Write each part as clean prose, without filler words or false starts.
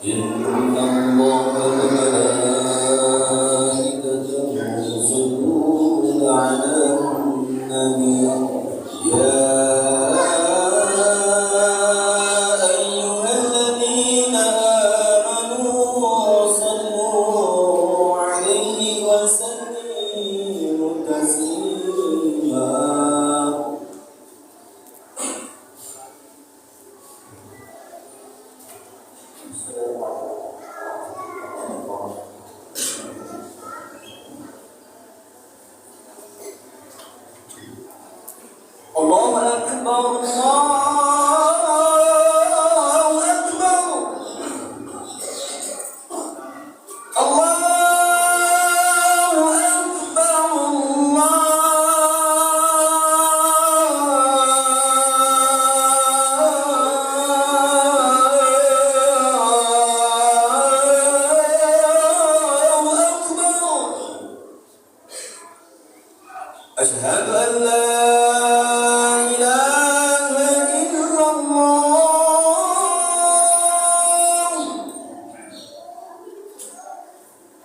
إن الله وملائكته يصلون على النبي يا أيها الذين آمنوا صلوا عليه وسلموا تسليما الله أكبر الله أكبر الله أكبر الله أكبر أشهد أن لا إله إلا الله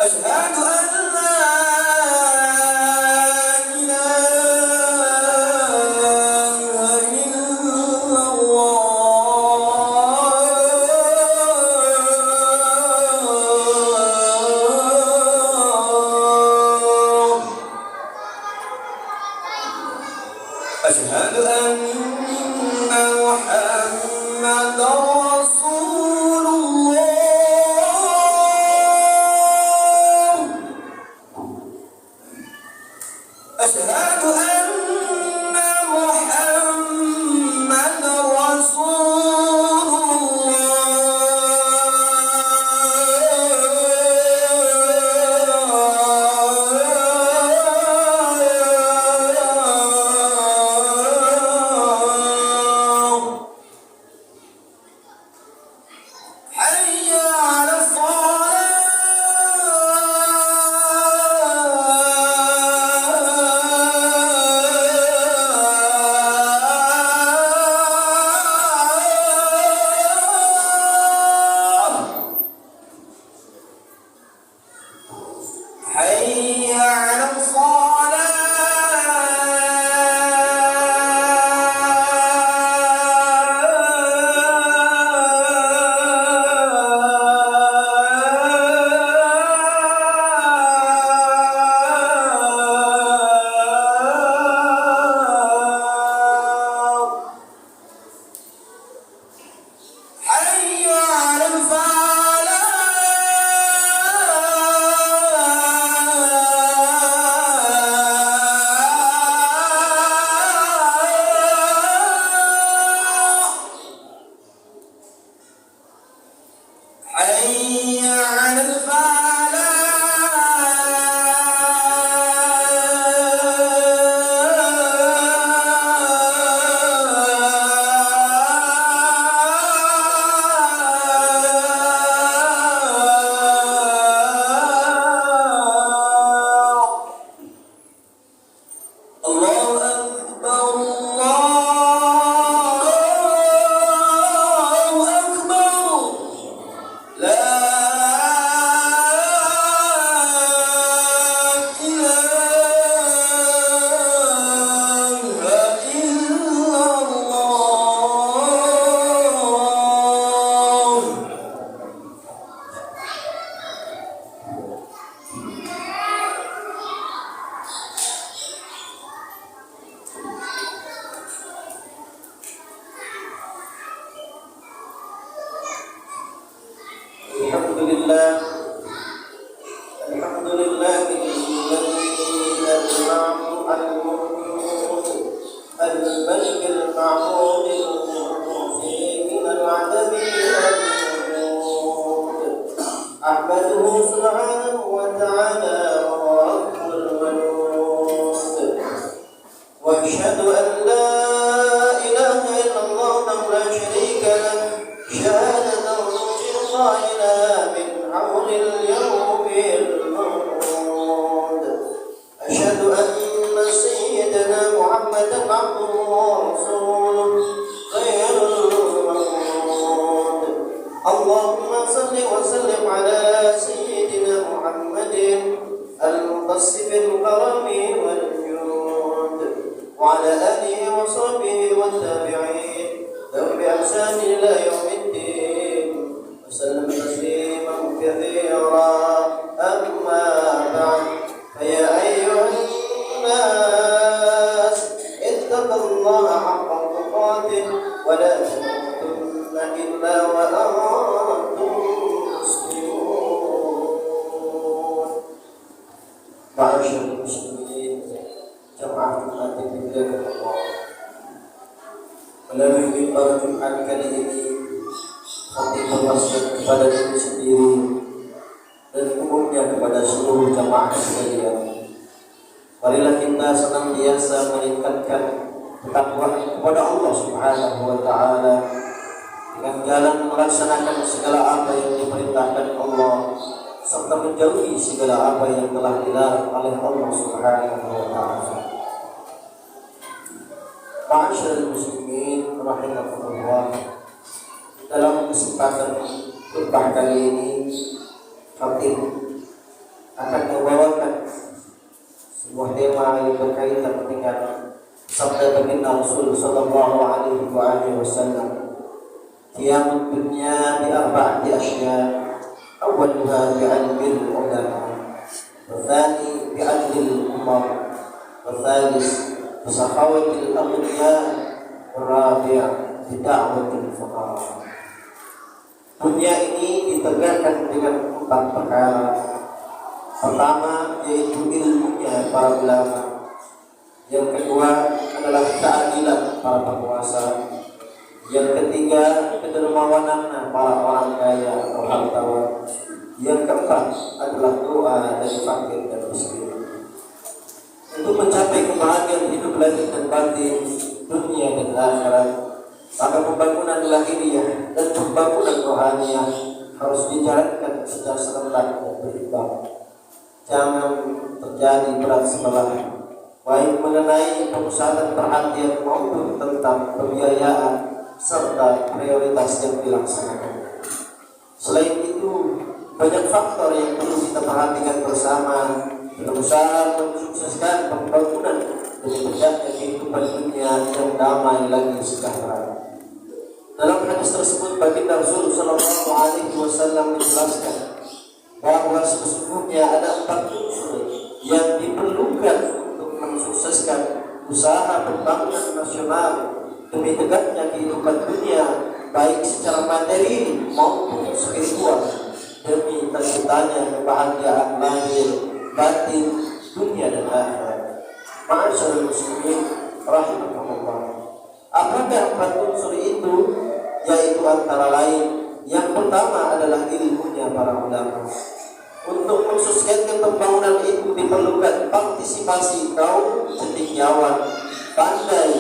أشهد أن لا إله إلا الله أشهد أن محمدا رسول الله أشهد أن محمدا رسول الله حي على الصلاة حي على الصلاة حي على الفلاح حي على الفلاح الله أكبر الله أكبر لا إله إلا الله الحمد لله الملك المعبود المعطي من العدم والوجود أحمده سبحانه وتعالى وهو رب الوجود وأشهد أن لا إله إلا الله وحده لا شريك له شهادة الله لها من حول اليوم الموعود أشهد أن سيدنا محمدا عبده ورسوله خير المولود اللهم صل آله وصحبه والتابعين لهم بإحسان إلى يوم الدين وسلم تسليما كثيرا. أما بعد، فيا أيها الناس اتقوا الله حق تقاته ولا تموتن إلا وأنتم مسلمون. معاشر المسلمين jamaah Jumat yang dimuliakan Allah, melalui mimbar Jumat kali ini kami berwasiat kepada diri sendiri dan umumnya kepada seluruh jamaah sekalian. Marilah kita senantiasa meningkatkan ketakwaan kepada Allah Subhanahu wa taala dengan jalan melaksanakan segala apa yang diperintahkan Allah serta menjauhi segala apa yang telah dilarang oleh Allah Subhanahu wa taala. Ma'asyiral muslimin rahimakumullah, dalam kesempatan khutbah kali ini khatib akan membawakan sebuah tema yang berkaitan dengan sabda baginda Rasul sallallahu alaihi wasallam, qiyamud dunya bi arba'ati asya', awwaluha bi'ilmil ulama, wa tsani bi'adlil umar, wa tsalits bisakhawatil aghniya, wa rabi' bida'watil fuqara. Dunia ini ditegakkan dengan 4 perkara. Pertama yaitu ilmunya para ulama. Yang kedua adalah keadilan para penguasa. Yang ketiga kedermawanan para orang kaya atau hartawan. Yang keempat adalah doa dari fakir dan miskin. Untuk mencapai kebahagiaan hidup lahir dan batin, dunia dan akhirat, maka pembangunan lahiriah dan pembangunan rohaniah harus dijalankan secara serentak dan berimbang. Jangan terjadi berat sebelah, baik mengenai pemusatan perhatian maupun tentang pembiayaan serta prioritas yang dilaksanakan. Selain itu, banyak faktor yang perlu kita perhatikan bersama dalam usaha mensukseskan pembangunan demi tegaknya kehidupan dunia yang damai lagi sejahtera. Dalam hadis tersebut, baginda Rasul sallallahu alaihi wasallam menjelaskan bahwa sesungguhnya ada 4 unsur yang diperlukan untuk mensukseskan usaha pembangunan nasional demi tegaknya kehidupan dunia, baik secara materi maupun spiritual, demi terciptanya kebahagiaan lahir batin dunia dan akhirat. Ma'asyiral muslimin rahimakumullah, apakah 4 unsur itu? Yaitu antara lain, yang pertama adalah ilmunya para ulama. Untuk mensukseskan pembangunan itu diperlukan partisipasi kaum cendekiawan pandai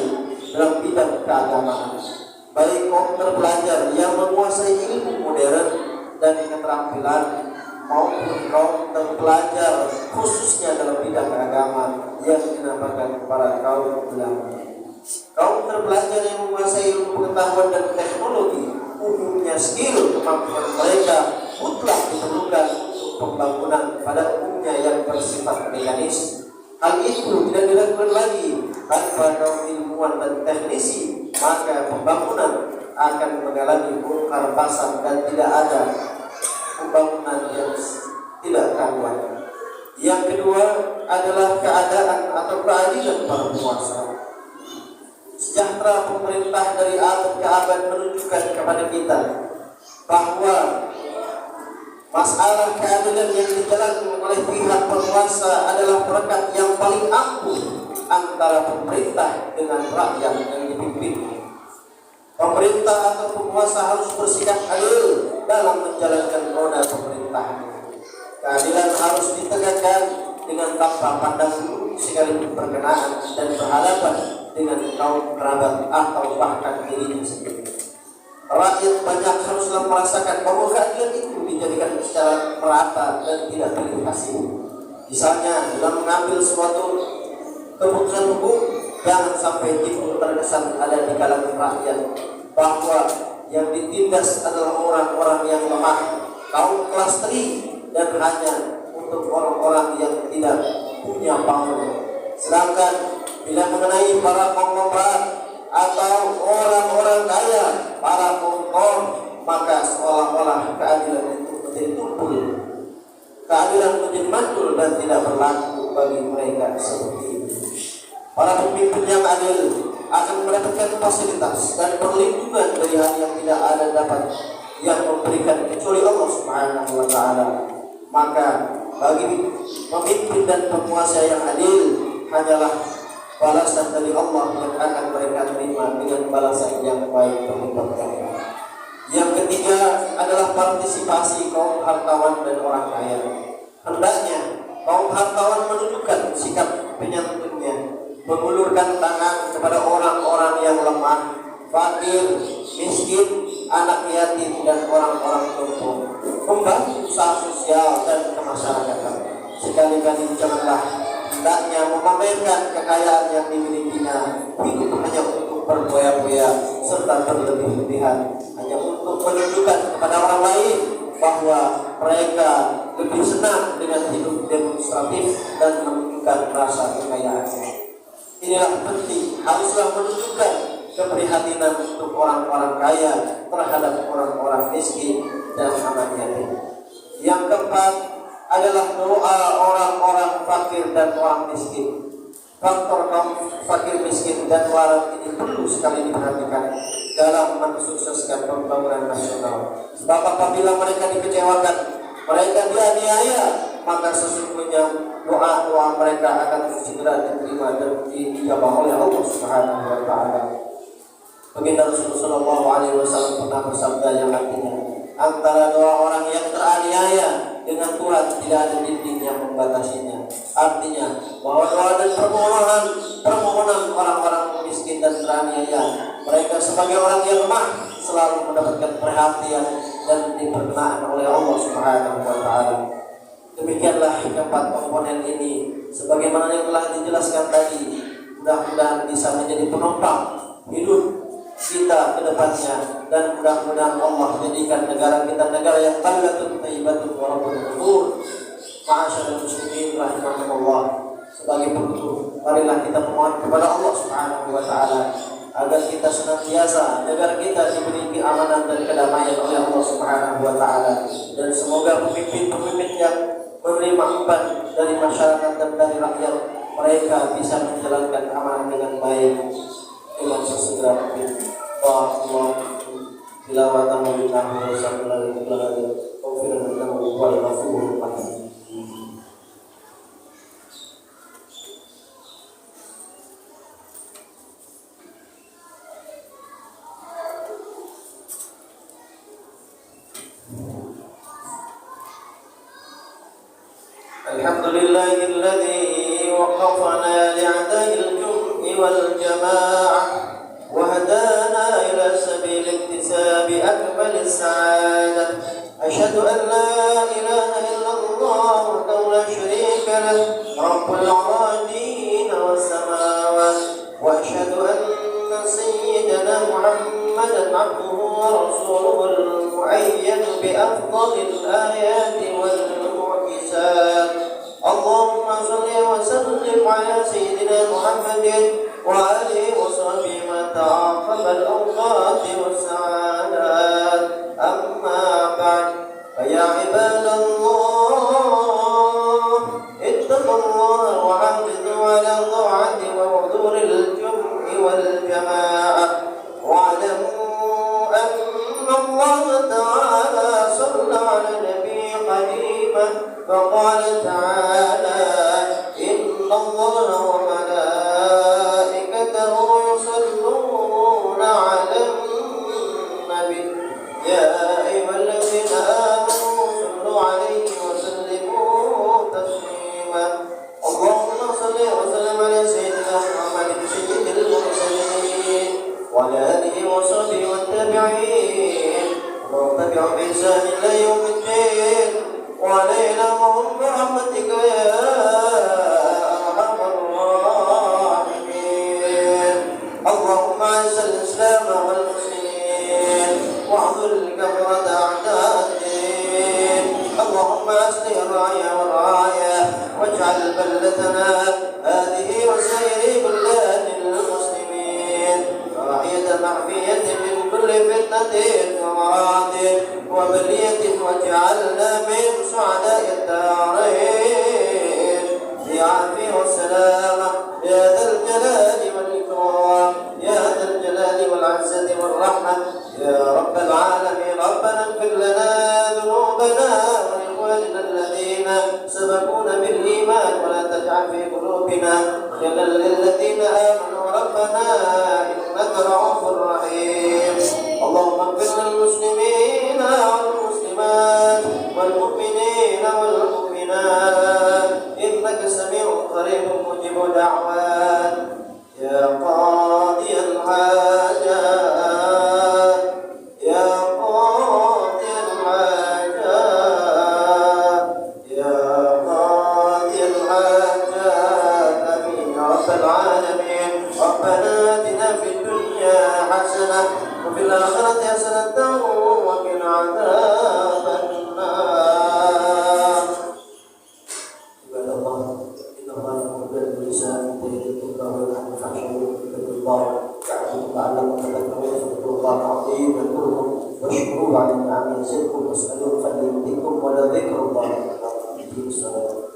dalam bidang keagamaan, baik kaum terpelajar yang menguasai ilmu modern dan keterampilan, maupun kaum terpelajar khususnya dalam bidang agama yang dinamakan para kaum ulama. Kaum terpelajar yang menguasai ilmu pengetahuan dan teknologi, umumnya skill kemampuan mereka mutlak diperlukan untuk pembangunan pada umumnya yang bersifat mekanis. Hal itu tidak dilakukan lagi tanpa kaum ilmuwan dan teknisi, maka pembangunan akan mengalami bongkar pasang dan tidak ada pembangunan yang tidak karuan. Yang kedua adalah keadaan atau keadilan para penguasa. Sejahtera pemerintah dari abad ke abad menunjukkan kepada kita bahwa masalah keadilan yang dijalankan oleh pihak penguasa adalah perekat yang paling ampuh antara pemerintah dengan rakyat yang dipimpin. Pemerintah atau penguasa harus bersikap adil dalam menjalankan roda pemerintahan. Keadilan harus ditegakkan dengan tanpa pandang bulu sekalipun berkenaan dan berhadapan dengan kaum kerabat atau bahkan dirinya sendiri. Rakyat banyak haruslah merasakan bahwa keadilan itu dijadikan secara merata dan tidak pilih kasih. Misalnya dalam mengambil suatu keputusan hukum, jangan sampai timbul terkesan ada di kalangan rakyat bahwa yang ditindas adalah orang-orang yang lemah, kaum kelas 3, dan hanya untuk orang-orang yang tidak punya power. Sedangkan Bila mengenai para konglomerat atau orang-orang kaya, para koruptor, maka seolah-olah keadilan itu menjadi tumpul, keadilan menjadi mantul dan tidak berlaku bagi mereka seperti itu. Para pemimpin yang adil akan mendapatkan fasilitas dan perlindungan dari hal yang tidak ada dapat yang memberikan kecuali Allah Subhanahu wa taala. Maka bagi pemimpin dan penguasa yang adil hanyalah balasan dari Allah yang akan mereka terima dengan balasan yang baik berlipat ganda. Yang ketiga adalah partisipasi kaum hartawan dan orang kaya. Hendaknya kaum hartawan menunjukkan sikap penyantunnya, mengulurkan tangan kepada orang-orang yang lemah, fakir, miskin, anak yatim dan orang-orang lumpuh, membantu usaha sosial dan kemasyarakatan. Sekali-kali janganlah hendaknya memamerkan kekayaan yang dimilikinya, hidup hanya untuk berboya-boya serta berlebih-lebihan, hanya untuk menunjukkan kepada orang lain bahwa mereka lebih senang dengan hidup demonstratif dan menunjukkan rasa kekayaannya. Inilah penting, haruslah menunjukkan keprihatinan untuk orang-orang kaya terhadap orang-orang miskin dan anak yatim. Yang keempat adalah doa orang-orang fakir dan orang miskin. Faktor kaum fakir, miskin dan warak ini perlu sekali diperhatikan dalam mensukseskan pembangunan nasional. Sebab apabila mereka dikecewakan, mereka dianiaya, maka sesungguhnya doa-doa mereka akan segera diterima dan dijabah oleh Allah Subhanahu wa taala. Baginda Rasulullah SAW pernah bersabda yang artinya, antara doa orang yang teraniaya dengan Tuhan tidak ada dinding yang membatasinya. Artinya bahwa doa dan permohonan orang-orang miskin dan teraniaya, mereka sebagai orang yang lemah selalu mendapatkan perhatian dan diperkenan oleh Allah Subhanahu wa taala. Demikianlah keempat komponen ini sebagaimana yang telah dijelaskan tadi, mudah-mudahan bisa menjadi penopang hidup kita ke depannya, dan mudah-mudahan Allah jadikan negara kita negara yang baldatun thayyibatun wa rabbul ghafur. Ma'asyiral muslimin rahimakumullah. Sebagai penutup, marilah kita memohon kepada Allah Subhanahu wa taala agar kita senantiasa negara kita diberi keamanan dan kedamaian oleh Allah Subhanahu wa taala, dan semoga pemimpin-pemimpin yang menerima umpan dari masyarakat dan dari rakyat mereka bisa menjalankan amanah dengan baik dengan sesegera mungkin. Allah tilawatan wa billahi wa sallallahu alaihi wa sallam. Alhamdulillahilladzi waqafana li'ada'il jum'i wal jama'ah وهدانا إلى سبيل اكتساب أكمل السعادة. أشهد أن لا إله إلا الله وحده لا شريك له رب العالمين والسماوات، وأشهد أن سيدنا محمدا عبده ورسوله المؤيد بأفضل الآيات والمعجزات. اللهم صل وسلم على سيدنا محمد وآله وصحبه ما تعاقب الأوقات والسعادات. أما بعد، فيا عباد الله اتقوا الله وحافظوا على طاعته وحضور الجمع والجماعة، واعلموا أن الله تعالى صلى على النبي قديما فقال تعالى: إن الله وملائكته يصلون على النبي يا أيها الذين آمنوا صلوا عليه وسلموا تسليما. اللهم صل وسلم على سيدنا محمد سيد المرسلين وعلى آله وصحبه والتابعين ومن تبعهم بإحسان إلى يوم الدين، وعلينا وهم برحمتك يا أرحم الراحمين. اللهم أعز الإسلام والمسلمين واعذل كفرة أعداء الدين. اللهم أصلح الرعايا والرعايا واجعل بلدتنا هذه وسائر بلاد معفية من كل فتنة ومرض وبلية واجعلنا من سعداء الدارين بعافية وسلامة يا ذا الجلال والإكرام يا ذا الجلال والعزة والرحمة يا رب العالمين. ربنا اغفر لنا ذنوبنا ولإخواننا الذين سبقونا بالإيمان ولا تجعل في قلوبنا غلا للذين آمنوا ربنا إنك رؤوف رحيم. اللهم اغفر للمسلمين والمسلمات والمؤمنين والمؤمنات إنك سميع قريب مجيب دعوات يا قاضي الحاجات يا قاضي الحاجات يا قاضي الحاجات آمين يا رب العالمين. ربنا آتنا في الدنيا حسنة وفي الآخرة حسنة وقنا عذاب النار. عباد الله إن الله يأمر بالإحسان وإيتاء ذي القربى وينهى عن الفحشاء والمنكر والبغي يعظكم لعلكم تذكرون. اذكروا الله العظيم يذكركم واشكروه على نعمه يزدكم واسألوه فليزدكم ولذكر الله أكبر.